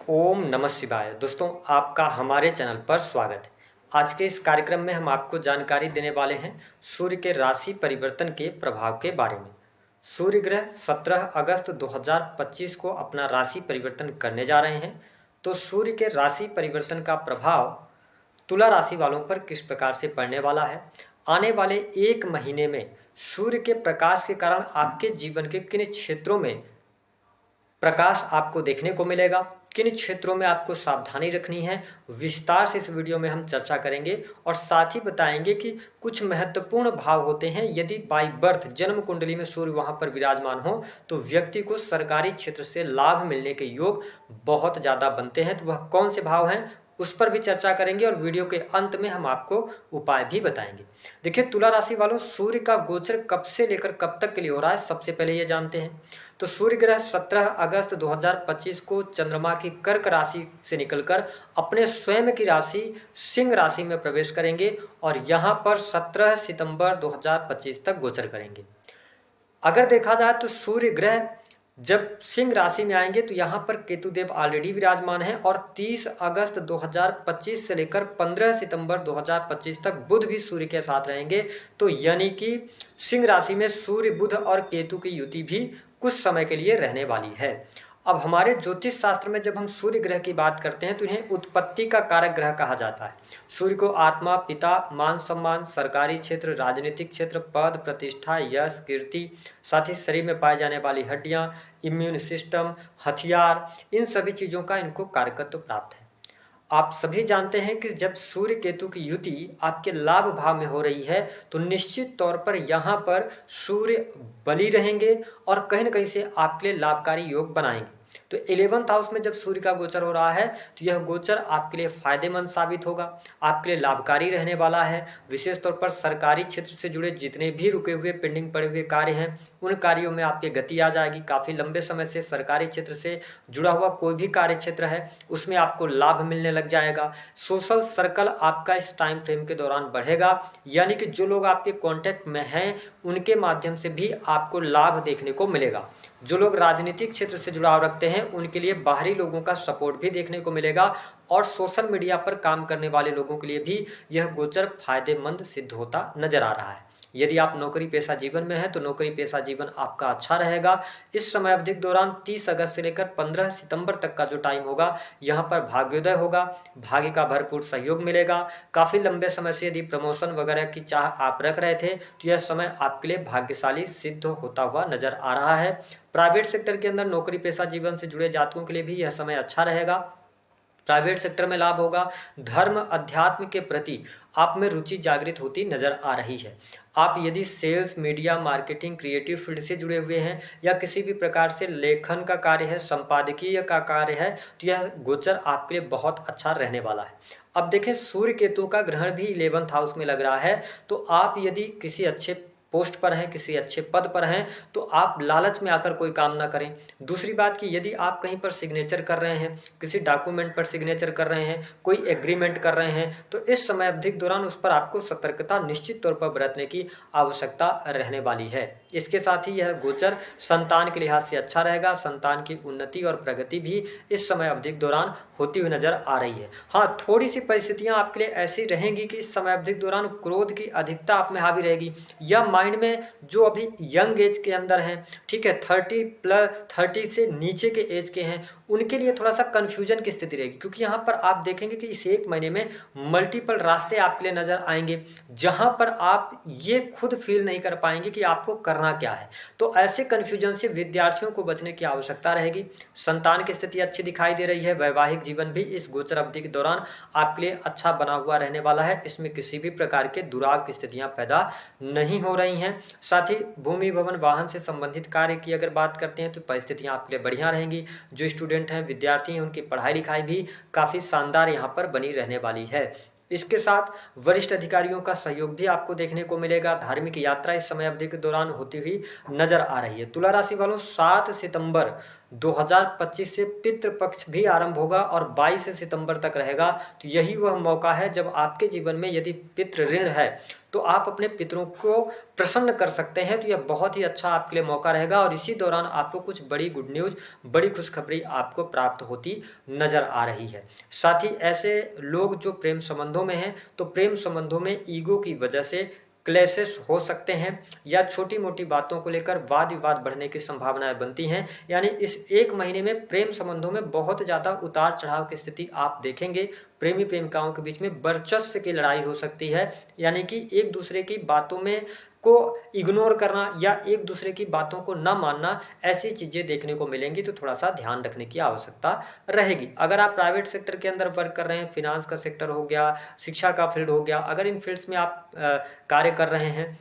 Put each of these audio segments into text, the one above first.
ओम नमः शिवाय। दोस्तों, आपका हमारे चैनल पर स्वागत है। आज के इस कार्यक्रम में हम आपको जानकारी देने वाले हैं सूर्य के राशि परिवर्तन के प्रभाव के बारे में। सूर्य ग्रह 17 अगस्त 2025 को अपना राशि परिवर्तन करने जा रहे हैं। तो सूर्य के राशि परिवर्तन का प्रभाव तुला राशि वालों पर किस प्रकार से पड़ने वाला है, आने वाले एक महीने में सूर्य के प्रकाश के कारण आपके जीवन के किन क्षेत्रों में प्रकाश आपको देखने को मिलेगा, किन क्षेत्रों में आपको सावधानी रखनी है, विस्तार से इस वीडियो में हम चर्चा करेंगे। और साथ ही बताएंगे कि कुछ महत्वपूर्ण भाव होते हैं, यदि बाई बर्थ जन्म कुंडली में सूर्य वहां पर विराजमान हो तो व्यक्ति को सरकारी क्षेत्र से लाभ मिलने के योग बहुत ज़्यादा बनते हैं। तो वह कौन से भाव हैं उस पर भी चर्चा करेंगे और वीडियो के अंत में हम आपको उपाय भी बताएंगे। देखिए, तुला राशि वालों, सूर्य का गोचर कब से लेकर कब तक के लिए हो रहा है, सबसे पहले ये जानते हैं। तो सूर्य ग्रह 17 अगस्त 2025 को चंद्रमा की कर्क राशि से निकलकर अपने स्वयं की राशि सिंह राशि में प्रवेश करेंगे और यहाँ पर 17 सितंबर 2025 तक गोचर करेंगे। अगर देखा जाए तो सूर्य ग्रह जब सिंह राशि में आएंगे तो यहाँ पर केतुदेव ऑलरेडी विराजमान है और 30 अगस्त 2025 से लेकर 15 सितंबर 2025 तक बुध भी सूर्य के साथ रहेंगे। तो यानी कि सिंह राशि में सूर्य, बुध और केतु की युति भी कुछ समय के लिए रहने वाली है। अब हमारे ज्योतिष शास्त्र में जब हम सूर्य ग्रह की बात करते हैं तो इन्हें उत्पत्ति का कारक ग्रह कहा जाता है। सूर्य को आत्मा, पिता, मान सम्मान, सरकारी क्षेत्र, राजनीतिक क्षेत्र, पद प्रतिष्ठा, यश, कीर्ति, साथ ही शरीर में पाई जाने वाली हड्डियां, इम्यून सिस्टम, हथियार, इन सभी चीज़ों का इनको कारकत्व प्राप्त है। आप सभी जानते हैं कि जब सूर्य केतु की युति आपके लाभ भाव में हो रही है तो निश्चित तौर पर यहाँ पर सूर्य बली रहेंगे और कहीं न कहीं से आपके लिए लाभकारी योग बनाएंगे। तो 11th हाउस में जब सूर्य का गोचर हो रहा है तो यह गोचर आपके लिए फायदेमंद साबित होगा, आपके लिए लाभकारी रहने वाला है। विशेष तौर पर सरकारी क्षेत्र से जुड़े जितने भी रुके हुए पेंडिंग पड़े हुए कार्य हैं उन कार्यों में आपकी गति आ जाएगी। काफ़ी लंबे समय से सरकारी क्षेत्र से जुड़ा हुआ कोई भी कार्य क्षेत्र है उसमें आपको लाभ मिलने लग जाएगा। सोशल सर्कल आपका इस टाइम फ्रेम के दौरान बढ़ेगा, यानी कि जो लोग आपके कॉन्टैक्ट में हैं उनके माध्यम से भी आपको लाभ देखने को मिलेगा। जो लोग राजनीतिक क्षेत्र से जुड़ाव रखते हैं उनके लिए बाहरी लोगों का सपोर्ट भी देखने को मिलेगा और सोशल मीडिया पर काम करने वाले लोगों के लिए भी यह गोचर फायदेमंद सिद्ध होता नजर आ रहा है। यदि आप नौकरी पेशा जीवन में हैं तो नौकरी पेशा जीवन आपका अच्छा रहेगा। इस समय अवधि के दौरान 30 अगस्त से लेकर 15 सितंबर तक का जो टाइम होगा यहाँ पर भाग्योदय होगा, भाग्य का भरपूर सहयोग मिलेगा। काफ़ी लंबे समय से यदि प्रमोशन वगैरह की चाह आप रख रहे थे तो यह समय आपके लिए भाग्यशाली सिद्ध होता हुआ नजर आ रहा है। प्राइवेट सेक्टर के अंदर नौकरी पेशा जीवन से जुड़े जातकों के लिए भी यह समय अच्छा रहेगा। प्राइवेट सेक्टर में लाभ होगा। धर्म, अध्यात्म के प्रति आप में रुचि जागृत होती नजर आ रही है। आप यदि sales, media, marketing, creative field से जुड़े हुए हैं या किसी भी प्रकार से लेखन का कार्य है, संपादकीय का कार्य है तो यह गोचर आपके लिए बहुत अच्छा रहने वाला है। अब देखें, सूर्य केतु का ग्रहण भी 11th हाउस में लग रहा है। तो आप यदि किसी अच्छे पोस्ट पर हैं, किसी अच्छे पद पर हैं तो आप लालच में आकर कोई काम ना करें। दूसरी बात कि यदि आप कहीं पर सिग्नेचर कर रहे हैं, किसी डॉक्यूमेंट पर सिग्नेचर कर रहे हैं, कोई एग्रीमेंट कर रहे हैं तो इस समय अवधि के दौरान उस पर आपको सतर्कता निश्चित तौर पर बरतने की आवश्यकता रहने वाली है। इसके साथ ही यह गोचर संतान के लिहाज से अच्छा रहेगा। संतान की उन्नति और प्रगति भी इस समय अवधि के दौरान होती हुई नजर आ रही है। हाँ, थोड़ी सी परिस्थितियां आपके लिए ऐसी रहेंगी कि इस समय अवधि के दौरान क्रोध की अधिकता आप में हावी रहेगी या माइंड में जो अभी यंग एज के अंदर हैं, ठीक है, 30 से नीचे के एज के हैं, उनके लिए थोड़ा सा कंफ्यूजन की स्थिति रहेगी। क्योंकि यहाँ पर आप देखेंगे कि इस एक महीने में मल्टीपल रास्ते आपके लिए नजर आएंगे जहां पर आप ये खुद फील नहीं कर पाएंगे कि आपको करना क्या है। तो ऐसे कंफ्यूजन से विद्यार्थियों को बचने की आवश्यकता रहेगी। संतान की स्थिति अच्छी दिखाई दे रही है। वैवाहिक जीवन भी इस गोचर अवधि के दौरान आपके लिए अच्छा बना हुआ रहने वाला है। इसमें किसी भी प्रकार के दुराव की स्थितियां पैदा नहीं हो रही हैं। साथ ही भूमि, भवन, वाहन से संबंधित कार्य की अगर बात करते हैं तो परिस्थितियां आपके लिए बढ़िया रहेंगी। जो स्टूडेंट हैं, विद्यार्थी हैं, उनकी पढ़ाई लिखाई भी काफ़ी शानदार यहाँ पर बनी रहने वाली है। इसके साथ वरिष्ठ अधिकारियों का सहयोग भी आपको देखने को मिलेगा। धार्मिक यात्रा इस समय अवधि के दौरान होती हुई नजर आ रही है। तुला राशि वालों, 7 सितंबर 2025 से पितृपक्ष भी आरंभ होगा और 22 सितंबर तक रहेगा। तो यही वह मौका है जब आपके जीवन में यदि पितृ ऋण है तो आप अपने पितरों को प्रसन्न कर सकते हैं। तो यह बहुत ही अच्छा आपके लिए मौका रहेगा और इसी दौरान आपको कुछ बड़ी गुड न्यूज़, बड़ी खुशखबरी आपको प्राप्त होती नजर आ रही है। साथ ही ऐसे लोग जो प्रेम संबंधों में हैं, तो प्रेम संबंधों में ईगो की वजह से क्लैशेस हो सकते हैं या छोटी मोटी बातों को लेकर वाद विवाद बढ़ने की संभावनाएं बनती हैं। यानी इस एक महीने में प्रेम संबंधों में बहुत ज़्यादा उतार चढ़ाव की स्थिति आप देखेंगे। प्रेमी प्रेमिकाओं के बीच में वर्चस्व की लड़ाई हो सकती है, यानी कि एक दूसरे की बातों में को इग्नोर करना या एक दूसरे की बातों को न मानना, ऐसी चीज़ें देखने को मिलेंगी। तो थोड़ा सा ध्यान रखने की आवश्यकता रहेगी। अगर आप प्राइवेट सेक्टर के अंदर वर्क कर रहे हैं, फिनांस का सेक्टर हो गया, शिक्षा का फील्ड हो गया, अगर इन फील्ड्स में आप कार्य कर रहे हैं,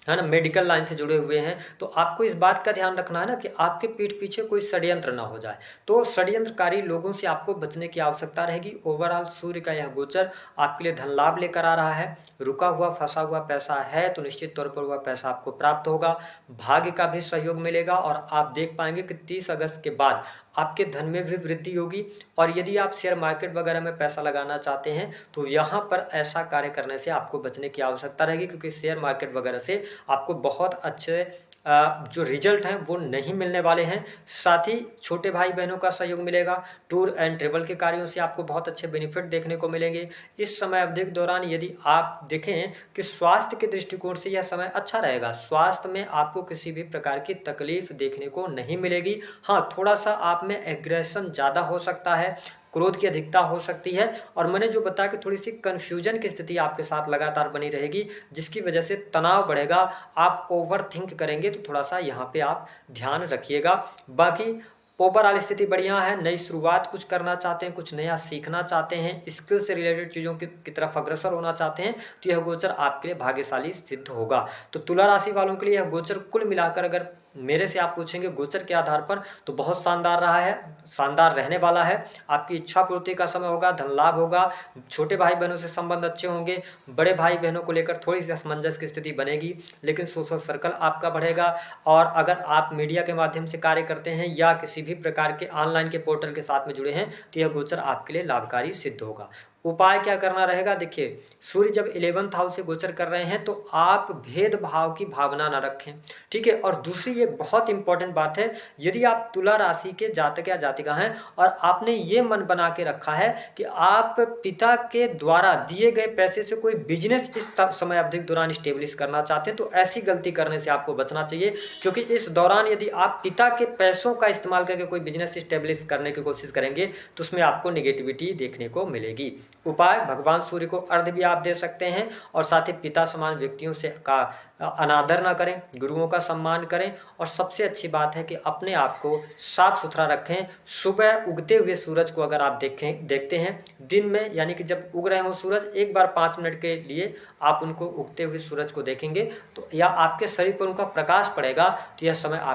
है ना, मेडिकल लाइन से जुड़े हुए हैं, तो आपको इस बात का ध्यान रखना है ना कि आपके पीठ पीछे कोई षड्यंत्र ना हो जाए। तो षड्यंत्रकारी लोगों से आपको बचने की आवश्यकता रहेगी। ओवरऑल सूर्य का यह गोचर आपके लिए धन लाभ लेकर आ रहा है। रुका हुआ फंसा हुआ पैसा है तो निश्चित तौर पर वह पैसा आपको प्राप्त होगा। भाग्य का भी सहयोग मिलेगा और आप देख पाएंगे कि 30 अगस्त के बाद आपके धन में भी वृद्धि होगी। और यदि आप शेयर मार्केट वगैरह में पैसा लगाना चाहते हैं तो यहाँ पर ऐसा कार्य करने से आपको बचने की आवश्यकता रहेगी, क्योंकि शेयर मार्केट वगैरह से आपको बहुत अच्छे जो रिजल्ट हैं वो नहीं मिलने वाले हैं। साथ ही छोटे भाई बहनों का सहयोग मिलेगा। टूर एंड ट्रेवल के कार्यों से आपको बहुत अच्छे बेनिफिट देखने को मिलेंगे। इस समय अवधि के दौरान यदि आप देखें कि स्वास्थ्य के दृष्टिकोण से यह समय अच्छा रहेगा। स्वास्थ्य में आपको किसी भी प्रकार की तकलीफ देखने को नहीं मिलेगी। हाँ, थोड़ा सा आप में एग्रेशन ज़्यादा हो सकता है, क्रोध की अधिकता हो सकती है, और मैंने जो बताया कि थोड़ी सी कंफ्यूजन की स्थिति आपके साथ लगातार बनी रहेगी, जिसकी वजह से तनाव बढ़ेगा, आप ओवर थिंक करेंगे। तो थोड़ा सा यहाँ पे आप ध्यान रखिएगा। बाकी ओवरऑल स्थिति बढ़िया है। नई शुरुआत कुछ करना चाहते हैं, कुछ नया सीखना चाहते हैं, स्किल से रिलेटेड चीज़ों की तरफ अग्रसर होना चाहते हैं, तो यह गोचर आपके लिए भाग्यशाली सिद्ध होगा। तो तुला राशि वालों के लिए यह गोचर कुल मिलाकर अगर मेरे से आप पूछेंगे गोचर के आधार पर, तो बहुत शानदार रहा है, शानदार रहने वाला है। आपकी इच्छा पूर्ति का समय होगा, धन लाभ होगा, छोटे भाई बहनों से संबंध अच्छे होंगे, बड़े भाई बहनों को लेकर थोड़ी सी असमंजस की स्थिति बनेगी, लेकिन सोशल सर्कल आपका बढ़ेगा। और अगर आप मीडिया के माध्यम से कार्य करते हैं या किसी भी प्रकार के ऑनलाइन के पोर्टल के साथ में जुड़े हैं, तो यह गोचर आपके लिए लाभकारी सिद्ध होगा। उपाय क्या करना रहेगा? देखिए, सूर्य जब 11th हाउस से गोचर कर रहे हैं तो आप भेदभाव की भावना ना रखें, ठीक है। और दूसरी एक बहुत इंपॉर्टेंट बात है, यदि आप तुला राशि के जातक या जातिका हैं और आपने ये मन बना के रखा है कि आप पिता के द्वारा दिए गए पैसे से कोई बिजनेस इस समय अवधि के दौरान स्टेब्लिश करना चाहते हैं, तो ऐसी गलती करने से आपको बचना चाहिए। क्योंकि इस दौरान यदि आप पिता के पैसों का इस्तेमाल करके कोई बिजनेस स्टेब्लिश करने की कोशिश करेंगे तो उसमें आपको निगेटिविटी देखने को मिलेगी। उपाय, भगवान सूर्य को अर्घ्य भी आप दे सकते हैं और साथ ही पिता समान व्यक्तियों से का अनादर ना करें, गुरुओं का सम्मान करें। और सबसे अच्छी बात है कि अपने आप को साफ सुथरा रखें। सुबह उगते हुए सूरज को अगर आप देखते हैं दिन में, यानी कि जब उग रहे हो सूरज, एक बार 5 मिनट के लिए आप उनको उगते हुए सूरज को देखेंगे तो या आपके शरीर पर उनका प्रकाश पड़ेगा, तो यह समय आप